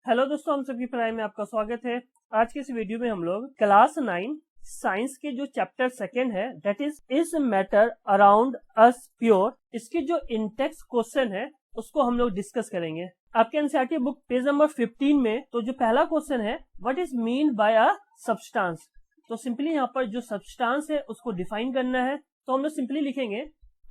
Hello दोस्तों, हम सबकी पढ़ाई में आपका स्वागत है। आज के इस वीडियो में हम लोग क्लास 9 साइंस के जो चैप्टर सेकेंड है that is matter around us pure, इसके जो इंटेक्स्ट क्वेश्चन है उसको हम लोग डिस्कस करेंगे। आपके एनसीईआरटी बुक पेज नंबर 15 में तो जो पहला क्वेश्चन है what is mean by a substance. तो सिंपली यहाँ पर जो सब्सटेंस है उसको डिफाइन करना है। तो हम लोग सिंपली लिखेंगे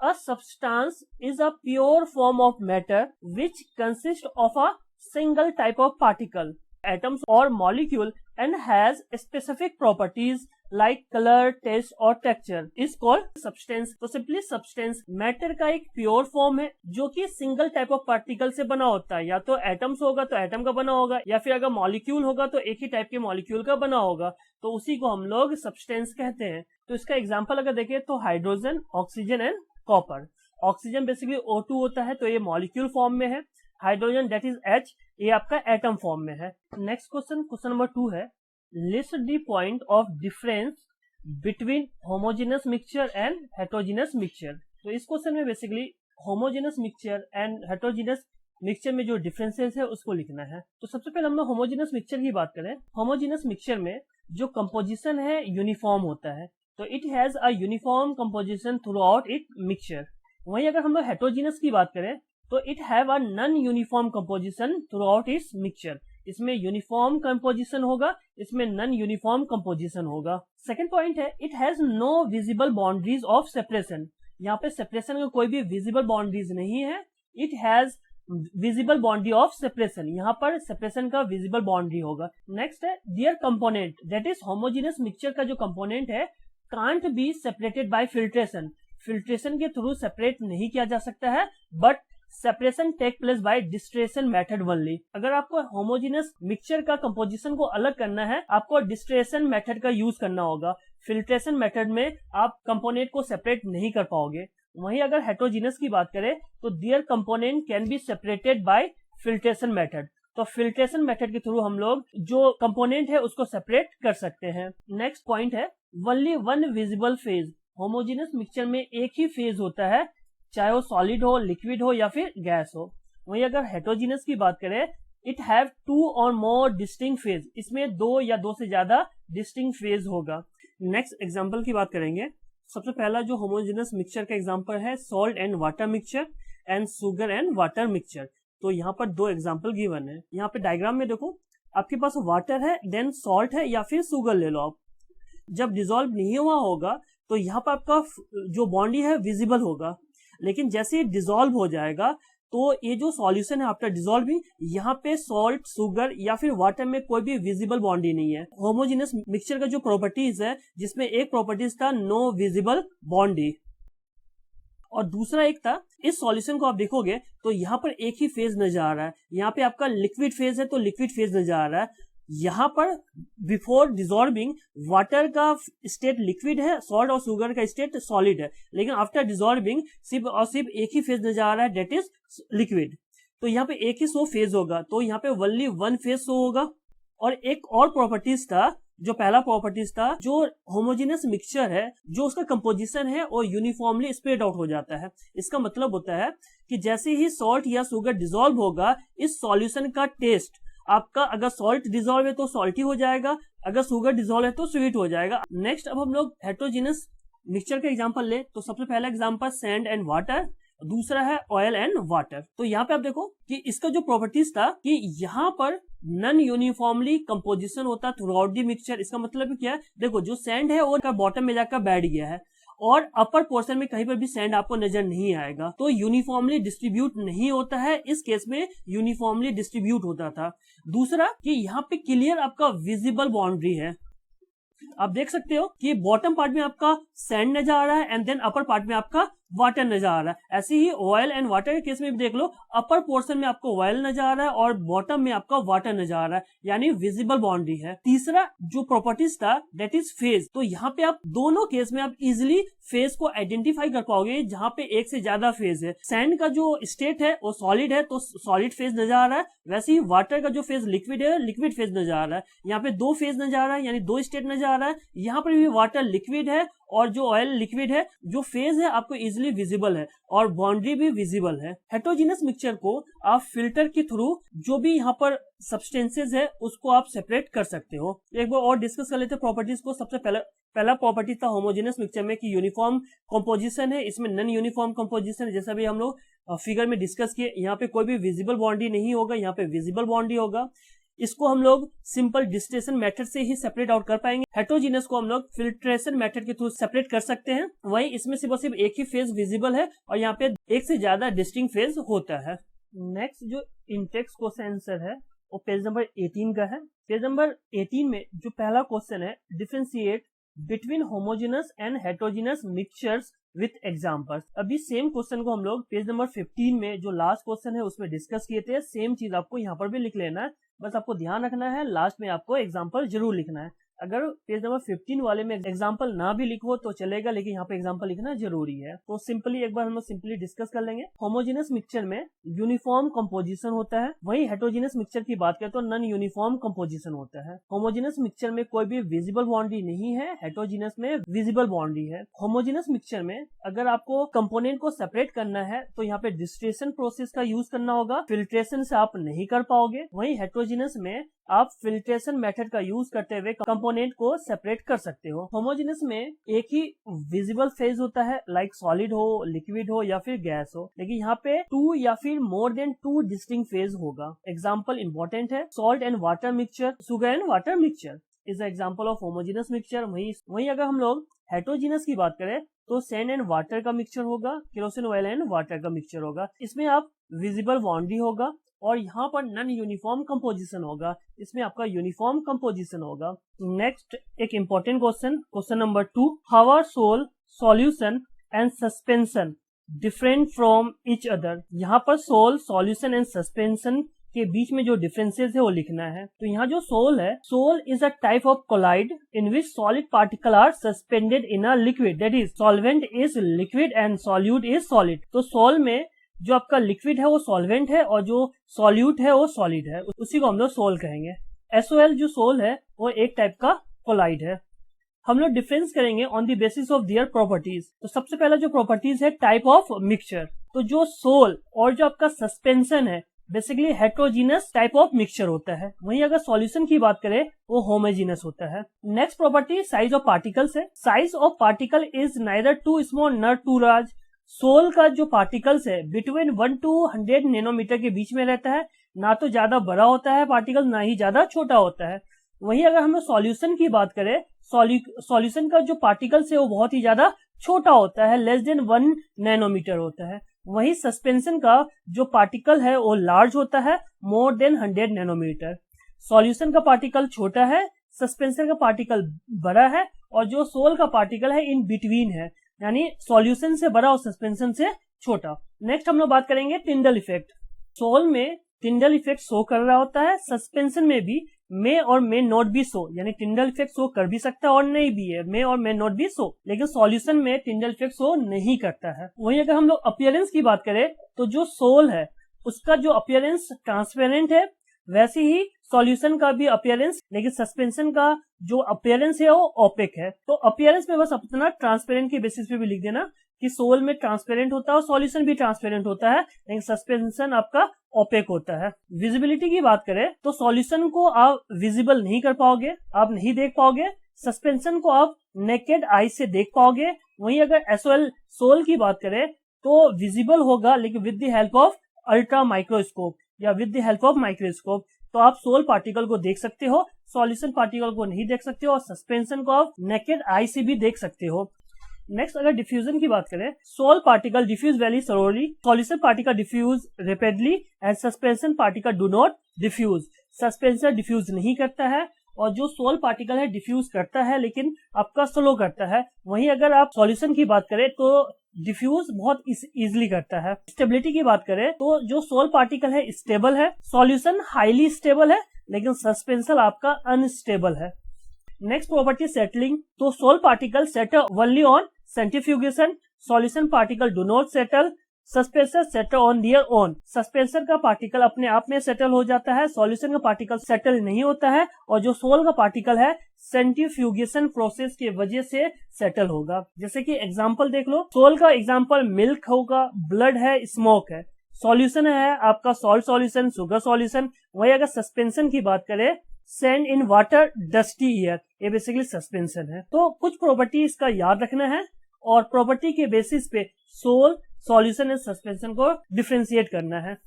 a substance is a pure form of matter which consist of a single type of particle, atoms or molecule and has specific properties like color, taste और texture is called substance। तो simply substance matter का एक pure form है जो कि single type of particle से बना होता है। या तो atoms होगा तो atom का बना होगा, या फिर अगर molecule होगा तो एक ही टाइप के molecule का बना होगा, तो उसी को हम लोग substance कहते हैं। तो इसका एग्जाम्पल अगर देखें तो hydrogen, oxygen and copper. Oxygen basically O2 होता है तो ये मॉलिक्यूल फॉर्म में है। हाइड्रोजन डेट इज H, ये आपका एटम फॉर्म में है। नेक्स्ट क्वेश्चन नंबर 2 है list the point of difference between homogeneous mixture and heterogeneous mixture. तो इस क्वेश्चन में basically homogeneous mixture and heterogeneous mixture में जो डिफरेंसेस है उसको लिखना है। तो सबसे पहले हम लोग होमोजेनस मिक्सचर की बात करें। होमोजेनस मिक्सचर में जो कंपोजिशन है यूनिफॉर्म होता है, तो it has a uniform composition throughout it mixture. वहीं अगर हम लोग हेटेरोजेनस की बात करें तो it have a non uniform composition throughout its mixture. इसमें यूनिफॉर्म कंपोजिशन होगा, इसमें नॉन यूनिफॉर्म कंपोजिशन होगा। सेकंड पॉइंट है it has no visible boundaries of separation. यहाँ पे सेपरेशन का कोई भी विजिबल बाउंड्रीज नहीं है। It has visible boundary of separation, यहाँ पर सेपरेशन का विजिबल बाउंड्री होगा। नेक्स्ट है their component that is homogeneous mixture का जो कंपोनेंट है can't be separated by filtration. Filtration के थ्रू सेपरेट नहीं किया जा सकता है, but separation take place by distillation method only. अगर आपको होमोजेनस मिक्सचर का कंपोजिशन को अलग करना है आपको डिस्टिलेशन मेथड का यूज करना होगा। फिल्ट्रेशन मेथड में आप कंपोनेंट को सेपरेट नहीं कर पाओगे। वहीं अगर हेटेरोजेनस की बात करें तो their component can be separated by filtration method. तो फिल्ट्रेशन मेथड के थ्रू हम लोग जो कंपोनेंट है उसको सेपरेट कर सकते हैं। नेक्स्ट पॉइंट है only one visible phase. Homogeneous mixture में एक ही फेज होता है, चाहे वो सॉलिड हो, लिक्विड हो या फिर गैस हो। वहीं अगर हेटेरोजेनस की बात करें इट हैव 2 और मोर डिस्टिंक्ट फेज। इसमें 2 या 2 से ज्यादा डिस्टिंक्ट फेज होगा। नेक्स्ट एग्जांपल की बात करेंगे। सबसे पहला जो होमोजेनस मिक्सचर का एग्जांपल है salt and water mixture and sugar and water mixture. तो यहाँ पर 2 एग्जाम्पल गिवन है। यहाँ पे डायग्राम में देखो आपके पास वाटर है, देन सॉल्ट है या फिर शुगर ले लो आप। जब डिजोल्व नहीं हुआ होगा तो यहाँ पर आपका जो बॉन्डी है विजिबल होगा, लेकिन जैसे ये डिसॉल्व हो जाएगा तो ये जो सॉल्यूशन है आफ्टर डिसॉल्विंग, यहाँ पे सॉल्ट, शुगर या फिर वाटर में कोई भी विजिबल बॉन्डी नहीं है। होमोजेनस मिक्सचर का जो प्रॉपर्टीज है जिसमें एक प्रॉपर्टीज था नो विजिबल बॉन्डी और दूसरा एक था इस सॉल्यूशन को आप देखोगे तो यहाँ पर एक ही फेज नजर आ रहा है। यहाँ पे आपका लिक्विड फेज है तो लिक्विड फेज नजर आ रहा है। यहाँ पर बिफोर डिसॉल्विंग वाटर का स्टेट लिक्विड है, सॉल्ट और शुगर का स्टेट सॉलिड है, लेकिन आफ्टर डिसॉल्विंग सिर्फ और सिर्फ एक ही फेज नजर आ रहा है डेट इज लिक्विड। तो यहाँ पे एक ही सो फेज होगा, तो यहाँ पे ओनली वन फेज शो होगा। और एक और प्रॉपर्टीज था, जो पहला प्रॉपर्टीज था जो होमोजेनस मिक्सचर है जो उसका कंपोजिशन है और यूनिफॉर्मली स्प्रेड आउट हो जाता है। इसका मतलब होता है कि जैसे ही सॉल्ट या शुगर डिसॉल्व होगा इस सॉल्यूशन का टेस्ट आपका अगर सॉल्ट डिसॉल्व है तो सॉल्टी हो जाएगा, अगर शुगर डिसॉल्व है तो स्वीट हो जाएगा। नेक्स्ट अब हम लोग हेटेरोजेनस मिक्सचर का एग्जांपल ले तो सबसे पहला एग्जांपल सैंड एंड वाटर, दूसरा है ऑयल एंड वाटर। तो यहाँ पे आप देखो कि इसका जो प्रॉपर्टीज था कि यहाँ पर नॉन यूनिफॉर्मली कंपोजिशन होता थ्रू आउट दी मिक्सचर। इसका मतलब क्या है, देखो जो सैंड है वो बॉटम में जाकर बैठ गया है और अपर पोर्शन में कहीं पर भी सैंड आपको नजर नहीं आएगा, तो यूनिफॉर्मली डिस्ट्रीब्यूट नहीं होता है। इस केस में यूनिफॉर्मली डिस्ट्रीब्यूट होता था। दूसरा कि यहाँ पे क्लियर आपका विजिबल बाउंड्री है। आप देख सकते हो कि बॉटम पार्ट में आपका सैंड नजर आ रहा है एंड देन अपर पार्ट में आपका वाटर नजर आ रहा है। ऐसे ही ऑयल एंड वाटर के केस में भी देख लो, अपर पोर्शन में आपको ऑयल नजर आ रहा है और बॉटम में आपका वाटर नजर आ रहा है, यानी विजिबल बाउंड्री है। तीसरा जो प्रॉपर्टीज था दैट इज फेज। तो यहाँ पे आप दोनों केस में आप इजिली फेज को आइडेंटिफाई कर पाओगे जहाँ पे एक से ज्यादा फेज है। सैंड का जो स्टेट है वो सॉलिड है तो सॉलिड फेज नजर आ रहा है, वैसे ही वाटर का जो फेज लिक्विड है लिक्विड फेज नजर आ रहा है। यहाँ पे 2 फेज नजर आ रहा है यानी 2 स्टेट नजर आ रहा है। यहाँ पर भी वाटर लिक्विड है और जो ऑयल लिक्विड है, जो फेज है आपको इजिली विजिबल है और बाउंड्री भी विजिबल है। हेटेरोजेनस मिक्सचर को आप फिल्टर के थ्रू जो भी यहाँ पर सब्सटेंसेज है उसको आप सेपरेट कर सकते हो। एक बार और डिस्कस कर लेते हैं प्रॉपर्टीज को। सबसे पहला प्रॉपर्टी था होमोजेनस मिक्सचर में कि यूनिफॉर्म कंपोजिशन है, इसमें नॉन यूनिफॉर्म कंपोजिशन है। जैसा भी हम लोग फिगर में डिस्कस किए, यहाँ पे कोई भी विजिबल बाउंड्री नहीं होगा, यहाँ पे विजिबल बाउंड्री होगा। इसको हम लोग सिंपल डिस्टिलेशन मेथड से ही सेपरेट आउट कर पाएंगे। हेटेरोजेनस को हम लोग फिल्ट्रेशन मेथड के थ्रू सेपरेट कर सकते हैं। वहीं इसमें सिर्फ एक ही फेज विजिबल है और यहाँ पे एक से ज्यादा डिस्टिंक्ट फेज होता है। नेक्स्ट जो इंटेक्स क्वेश्चन आंसर है वो पेज नंबर 18 का है। पेज नंबर 18 में जो पहला क्वेश्चन है, differentiate between homogeneous and heterogeneous mixtures with examples. अभी सेम क्वेश्चन को हम लोग पेज नंबर 15 में जो लास्ट क्वेश्चन है उसमें डिस्कस किए थे। सेम चीज आपको यहाँ पर भी लिख लेना है, बस आपको ध्यान रखना है लास्ट में आपको एग्जांपल जरूर लिखना है। अगर पेज नंबर 15 वाले में एग्जांपल ना भी लिखो तो चलेगा, लेकिन यहाँ पे एग्जांपल लिखना जरूरी है। तो सिंपली एक बार हम लोग सिंपली डिस्कस कर लेंगे। होमोजेनस मिक्सचर में यूनिफॉर्म कंपोजिशन होता है, वही हेटेरोजेनस मिक्सचर की बात करें तो नॉन यूनिफॉर्म कंपोजिशन होता है। होमोजेनस मिक्सचर में कोई भी विजिबल बाउंड्री नहीं है, हेटेरोजेनस में विजिबल बाउंड्री है। होमोजेनस मिक्सचर में अगर आपको कंपोनेंट को सेपरेट करना है तो यहाँ पे डिस्टिलेशन प्रोसेस का यूज करना होगा, फिल्ट्रेशन से आप नहीं कर पाओगे। वही हेटेरोजेनस में आप फिल्ट्रेशन मेथड का यूज करते हुए कंपोनेंट को सेपरेट कर सकते हो। होमोजेनस में एक ही विजिबल फेज होता है, लाइक सॉलिड हो, लिक्विड हो या फिर गैस हो, लेकिन यहाँ पे 2 या फिर मोर देन 2 डिस्टिंक्ट फेज होगा। एग्जाम्पल इंपॉर्टेंट है, salt and water mixture, sugar and water mixture is example of homogeneous mixture. वही अगर हम लोग हेटेरोजेनस की बात करें तो सैंड एंड वाटर का मिक्सचर होगा, केरोसिन ऑयल एंड वाटर का मिक्सचर होगा। इसमें आप विजिबल बाउंड्री होगा और यहाँ पर नॉन यूनिफॉर्म कंपोजिशन होगा, इसमें आपका यूनिफॉर्म कंपोजिशन होगा। नेक्स्ट एक important question, question number 2, how are sol, solution and suspension different from each other. यहाँ पर सोल, सॉल्यूशन एंड सस्पेंशन के बीच में जो डिफरेंसेस है वो लिखना है। तो यहाँ जो सोल है, sol is a type of colloid in which solid particle are suspended in a liquid, that is solvent is liquid and solute is solid. तो सोल में जो आपका लिक्विड है वो सॉल्वेंट है और जो सॉल्यूट है वो सॉलिड है, उसी को हम लोग सोल कहेंगे। SOL जो सोल है वो एक टाइप का कोलाइड है। हम लोग डिफरेंस करेंगे on the basis of their properties. तो सबसे पहला जो प्रॉपर्टीज है टाइप ऑफ मिक्सचर। तो जो सोल और जो आपका सस्पेंशन है basically heterogeneous type of mixture होता है। वहीं अगर सॉल्यूशन की बात करें वो होमोजेनस होता है। Next property size of particles है। Size of particle is neither too small not too large. Sol का जो पार्टिकल्स है बिटवीन 1 to 100 नैनोमीटर के बीच में रहता है, ना तो ज्यादा बड़ा होता है पार्टिकल, ना ही ज्यादा छोटा होता है। वहीं अगर हम सॉल्यूशन की बात करें, सॉल्यूशन का जो पार्टिकल्स है वो बहुत ही ज्यादा छोटा होता है, लेस देन 1 नैनोमीटर होता है। वहीं सस्पेंशन का जो पार्टिकल है वो लार्ज होता है, मोर देन 100 नैनोमीटर। सॉल्यूशन का पार्टिकल छोटा है, सस्पेंशन का पार्टिकल बड़ा है और जो सोल का पार्टिकल है इन बिटवीन है, यानी सॉल्यूशन से बड़ा और सस्पेंशन से छोटा। नेक्स्ट हम लोग बात करेंगे टिंडल इफेक्ट। सोल में टिंडल इफेक्ट शो कर रहा होता है, सस्पेंशन में भी मे और मे नॉट बी शो, यानी टिंडल इफेक्ट शो कर भी सकता है और नहीं भी है, मे और मे नॉट बी शो, लेकिन सॉल्यूशन में टिंडल इफेक्ट शो नहीं करता है। वहीं अगर हम लोग अपीयरेंस की बात करें तो जो सोल है उसका जो अपीयरेंस ट्रांसपेरेंट है, वैसे ही सॉल्यूशन का भी अपीयरेंस, लेकिन सस्पेंशन का जो अपीयरेंस है वो ओपेक है। तो अपीयरेंस में बस अपना ट्रांसपेरेंट के बेसिस पे भी लिख देना कि सोल में ट्रांसपेरेंट होता है और सॉल्यूशन भी ट्रांसपेरेंट होता है, लेकिन सस्पेंशन आपका ओपेक होता है। विजिबिलिटी की बात करें तो सॉल्यूशन को आप विजिबल नहीं कर पाओगे, आप नहीं देख पाओगे। सस्पेंशन को आप नेकेड आई से देख पाओगे। वहीं अगर SOL सोल की बात करें तो विजिबल होगा, लेकिन with the help of ultra microscope या with the help of microscope. तो आप सोल पार्टिकल को देख सकते हो, सॉल्यूशन पार्टिकल को नहीं देख सकते हो, और सस्पेंशन को आप नेकेड आई से भी देख सकते हो। नेक्स्ट अगर डिफ्यूजन की बात करें, sol particle diffuse very slowly, solution particle diffuse rapidly and suspension particle do not diffuse. Suspension diffuse नहीं करता है और जो सोल पार्टिकल है डिफ्यूज करता है, लेकिन आपका स्लो करता है। वहीं अगर आप सॉल्यूशन की बात करें तो डिफ्यूज बहुत इजीली करता है। स्टेबिलिटी की बात करें तो जो सोल पार्टिकल है स्टेबल है, सॉल्यूशन हाईली स्टेबल है, लेकिन सस्पेंशन आपका अनस्टेबल है। Next property settling. तो sol particle settle only on centrifugation, solution particle do not settle suspension settle on their own, suspension का पार्टिकल अपने आप में सेटल हो जाता है, सॉल्यूशन का पार्टिकल सेटल नहीं होता है, और जो सोल का पार्टिकल है सेंट्रीफ्यूगेशन प्रोसेस की वजह से सेटल होगा। जैसे कि एग्जांपल देख लो, सोल का एग्जांपल मिल्क होगा, ब्लड है, स्मोक है, सॉल्यूशन है आपका सॉल्ट सॉल्यूशन, शुगर सॉल्यूशन। वही अगर सस्पेंशन की बात करें, sand in water, dusty air, ये बेसिकली सस्पेंशन है। तो कुछ प्रॉपर्टी इसका याद रखना है और प्रॉपर्टी के बेसिस पे सोल, सॉल्यूशन एंड सस्पेंशन को डिफरेंशिएट करना है।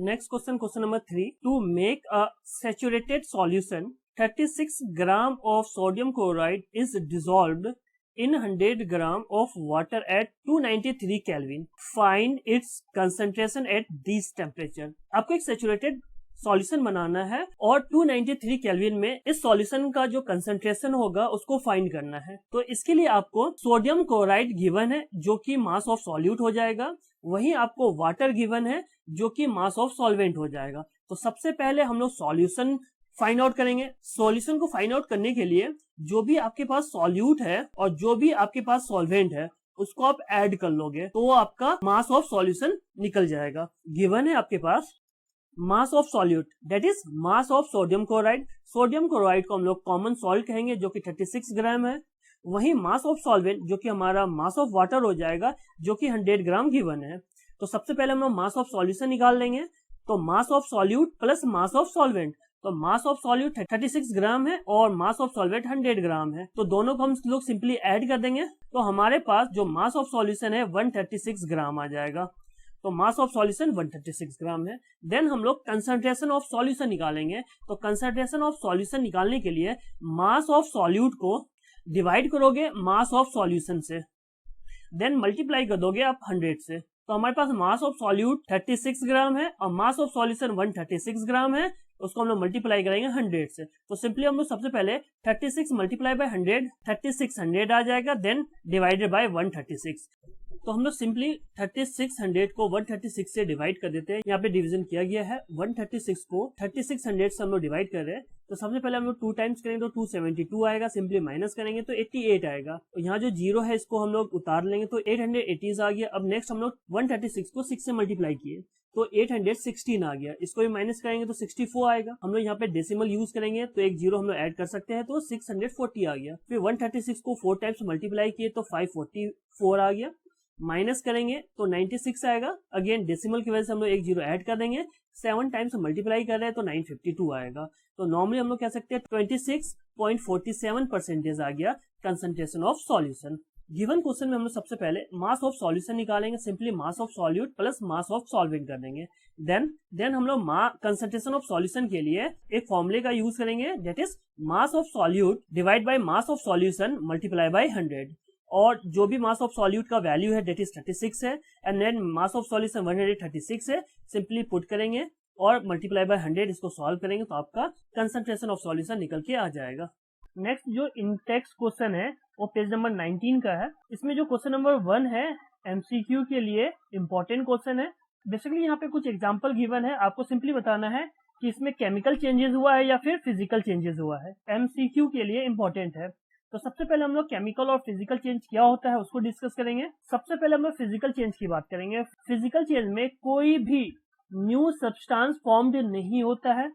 Next question, question number 3, to make a saturated solution 36 gram of sodium chloride is dissolved in 100 gram of water at 293 Kelvin. Find its concentration at this temperature. आपको एक saturated solution बनाना है और 293 kelvin में इस solution का जो concentration होगा उसको फाइंड करना है। तो इसके लिए आपको सोडियम क्लोराइड गिवन है जो कि मास ऑफ सॉल्यूट हो जाएगा, वहीं आपको वाटर गिवन है जो कि मास ऑफ सॉल्वेंट हो जाएगा। तो सबसे पहले हम लोग सॉल्यूशन फाइंड आउट करेंगे। सॉल्यूशन को फाइंड आउट करने के लिए जो भी आपके पास सॉल्यूट है और जो भी आपके पास सॉल्वेंट है उसको आप ऐड कर लोगे तो आपका मास ऑफ सॉल्यूशन निकल जाएगा। गिवन है आपके पास mass of solute that is mass of sodium chloride. Sodium chloride को हम लोग कॉमन सॉल्ट कहेंगे जो कि 36 ग्राम है। वहीं मास ऑफ सॉल्वेंट जो कि हमारा मास ऑफ वाटर हो जाएगा जो कि 100 ग्राम गिवन है। तो सबसे पहले हम लोग मास ऑफ सॉल्यूशन निकाल लेंगे। तो मास of solute plus mass of solvent, तो मास ऑफ सॉल्यूट 36 ग्राम है और मास ऑफ सॉल्वेंट 100 ग्राम है। तो दोनों को हम लोग सिंपली ऐड कर देंगे तो हमारे पास जो मास ऑफ सॉल्यूशन है 136 ग्राम आ जाएगा। तो मास ऑफ सॉल्यूशन 136 ग्राम है। देन हम लोग कंसंट्रेशन ऑफ सॉल्यूशन निकालेंगे। तो कंसंट्रेशन ऑफ सॉल्यूशन निकालने के लिए मास ऑफ सॉल्यूट को डिवाइड करोगे मास ऑफ सॉल्यूशन से, देन मल्टीप्लाई कर दोगे आप 100 से। तो हमारे पास मास ऑफ सॉल्यूट 36 ग्राम है और मास ऑफ सॉल्यूशन 136 ग्राम है। उसको हम लोग मल्टीप्लाई करेंगे 100 से। तो सिंपली हम लोग सबसे पहले 36 मल्टीप्लाई बाय 100, 3600 आ जाएगा, देन डिवाइडेड बाय 136। तो हम लोग सिंपली 3600 को 136 से डिवाइड कर देते हैं। यहाँ पे डिवीजन किया गया है। 136 को 3600 से हम लोग डिवाइड कर रहे हैं। तो सबसे पहले हम लोग 2 टाइम्स करेंगे तो 272 आएगा, सिंपली माइनस करेंगे तो 88 आएगा। तो यहाँ जो जीरो है इसको हम लोग उतार लेंगे तो 880 आ गया। अब नेक्स्ट हम लोग 136 को 6 से मल्टीप्लाई किए तो 816 आ गया। इसको भी माइनस करेंगे तो 64 आएगा। हम लोग यहाँ पे डेसिमल यूज करेंगे तो एक जीरो हम लोग ऐड कर सकते हैं तो 640 आ गया। फिर 136 को 4 टाइम्स मल्टीप्लाई किए तो 544 आ गया। माइनस करेंगे तो 96 आएगा। अगेन डेसिमल की वजह से हम लोग एक जीरो ऐड कर देंगे। 7 टाइम्स मल्टीप्लाई कर रहे हैं तो 952 आएगा। तो नॉर्मली हम लोग कह सकते हैं 26.47% आ गया concentration of solution. Given question में हम लोग सबसे पहले मास ऑफ सॉल्यूशन निकालेंगे। Simply mass of solute plus mass of solvent कर देंगे। देन हम लोग कंसंट्रेशन ऑफ सॉल्यूशन के लिए एक फॉर्मूले का यूज करेंगे that is mass of solute divide by mass of solution multiply by 100। और जो भी मास ऑफ सॉल्यूट का वैल्यू है दैट इज 36 है and then mass of solution 136 है। सिंपली पुट करेंगे और मल्टीप्लाई बाय 100 इसको सॉल्व करेंगे तो आपका कंसंट्रेशन ऑफ सॉल्यूशन निकल के आ जाएगा। नेक्स्ट जो इंटेक्स क्वेश्चन है वो पेज नंबर 19 का है। इसमें जो क्वेश्चन नंबर 1 है एमसीक्यू के लिए इंपॉर्टेंट क्वेश्चन है। बेसिकली यहाँ पे कुछ एग्जांपल गिवन है, आपको सिंपली बताना है कि इसमें केमिकल चेंजेस हुआ है या फिर फिजिकल चेंजेस हुआ है। एमसीक्यू के लिए इंपॉर्टेंट है। तो सबसे पहले हम लोग केमिकल और फिजिकल चेंज क्या होता है उसको डिस्कस करेंगे। सबसे पहले हम लोग फिजिकल चेंज की बात करेंगे। फिजिकल चेंज में कोई भी न्यू सब्सटेंस फॉर्म्ड नहीं होता है।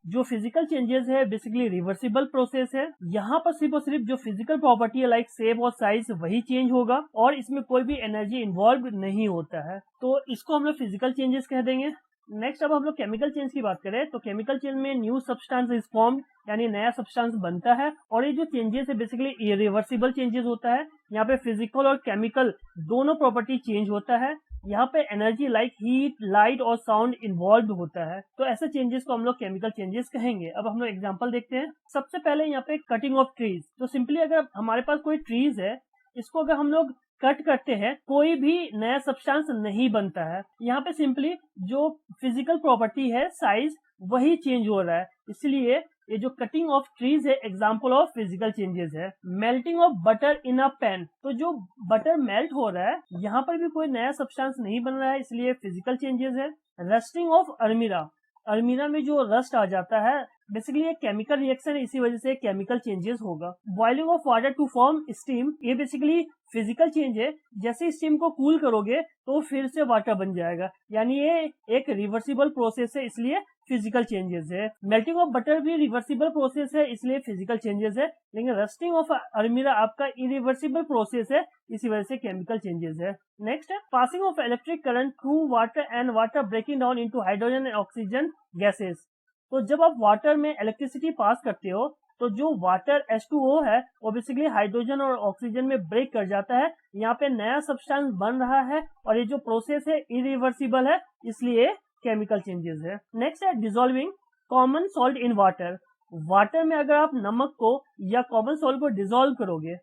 जो फिजिकल चेंजेस है बेसिकली रिवर्सिबल प्रोसेस है। यहाँ पर सिर्फ और सिर्फ जो फिजिकल प्रॉपर्टी है लाइक शेप और साइज वही चेंज होगा और इसमें कोई भी एनर्जी इन्वॉल्व नहीं होता है। तो इसको हम लोग फिजिकल चेंजेस कह देंगे। नेक्स्ट अब हम लोग केमिकल चेंज की बात करें तो केमिकल चेंज में न्यू सब्सटेंस इज फॉर्म्ड यानी नया सब्सटेंस बनता है और ये जो चेंजेस है बेसिकली इरिवर्सिबल चेंजेस होता है। यहाँ पे फिजिकल और केमिकल दोनों प्रॉपर्टी चेंज होता है। यहाँ पे एनर्जी लाइक हीट, लाइट और साउंड इन्वॉल्व होता है। तो ऐसे चेंजेस को हम लोग केमिकल चेंजेस कहेंगे। अब हम लोग एग्जांपल देखते हैं। सबसे पहले यहाँ पे कटिंग ऑफ ट्रीज। तो सिंपली अगर हमारे पास कोई ट्रीज है, इसको अगर हम लोग कट करते हैं कोई भी नया सब्सटेंस नहीं बनता है। यहाँ पे सिंपली जो फिजिकल प्रॉपर्टी है साइज वही चेंज हो रहा है, इसलिए ये जो कटिंग ऑफ ट्रीज है एग्जांपल ऑफ फिजिकल चेंजेस है। Melting of butter in a pan, तो जो बटर मेल्ट हो रहा है यहाँ पर भी कोई नया सब्सटेंस नहीं बन रहा है, इसलिए फिजिकल चेंजेस है। रस्टिंग ऑफ अलमीरा, अलमीरा में जो रस्ट आ जाता है, बेसिकली ये केमिकल रिएक्शन है, इसी वजह से केमिकल चेंजेस होगा। Boiling of water to form steam, ये बेसिकली फिजिकल चेंज है। जैसे स्टीम को कूल करोगे तो फिर से वाटर बन जाएगा, यानी ये एक रिवर्सिबल प्रोसेस है, इसलिए फिजिकल चेंजेस है। मेल्टिंग ऑफ बटर भी रिवर्सिबल प्रोसेस है, इसलिए फिजिकल चेंजेस है। लेकिन रस्टिंग ऑफ अलमीरा आपका इरिवर्सिबल प्रोसेस है, इसी वजह से केमिकल चेंजेस है। नेक्स्ट है passing of electric current through water and water breaking down into hydrogen and oxygen gases. तो जब आप वाटर में इलेक्ट्रिसिटी पास करते हो तो जो वाटर H2O है वो बेसिकली हाइड्रोजन और ऑक्सीजन में ब्रेक कर जाता है, यहाँ पे नया सब्सटेंस बन रहा है और ये जो प्रोसेस है इरिवर्सिबल है, इसलिए केमिकल चेंजेस है। नेक्स्ट है dissolving common salt in water. Water में अगर आप नमक को या कॉमन सॉल्ट को डिसॉल्व करोगे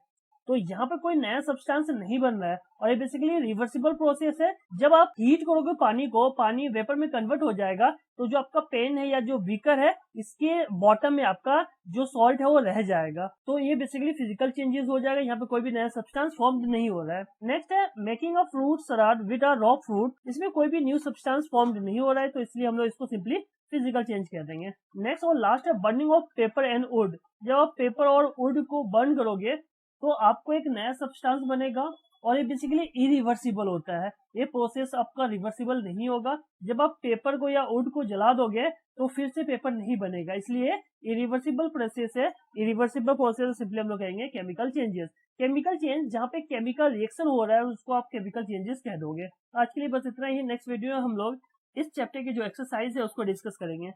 तो यहाँ पे कोई नया सब्सटेंस नहीं बन रहा है और ये बेसिकली रिवर्सिबल प्रोसेस है। जब आप हीट करोगे पानी को, पानी वेपर में कन्वर्ट हो जाएगा, तो जो आपका पेन है या जो बीकर है, इसके बॉटम में आपका जो सॉल्ट है वो रह जाएगा। तो ये बेसिकली फिजिकल चेंजेस हो जाएगा, यहाँ पे कोई भी नया सब्सटेंस फॉर्म नहीं हो रहा है। नेक्स्ट है making a fruit salad with a raw fruit. इसमें कोई भी न्यू सब्सटेंस फॉर्म नहीं हो रहा है, तो इसलिए हम लोग इसको सिंपली फिजिकल चेंज कह देंगे। नेक्स्ट और लास्ट है burning of paper and would. जब आप पेपर और वुड को बर्न करोगे तो आपको एक नया सब्सटेंस बनेगा और ये बेसिकली इरिवर्सिबल होता है। ये प्रोसेस आपका रिवर्सिबल नहीं होगा। जब आप पेपर को या वुड को जला दोगे तो फिर से पेपर नहीं बनेगा, इसलिए इरिवर्सिबल प्रोसेस है। इरिवर्सिबल प्रोसेस सिंपली हम लोग कहेंगे केमिकल चेंजेस। केमिकल चेंज जहाँ पे केमिकल रिएक्शन हो रहा है उसको आप केमिकल चेंजेस कह दोगे। आज के लिए बस इतना ही। नेक्स्ट वीडियो में हम लोग इस चैप्टर की जो एक्सरसाइज है उसको डिस्कस करेंगे।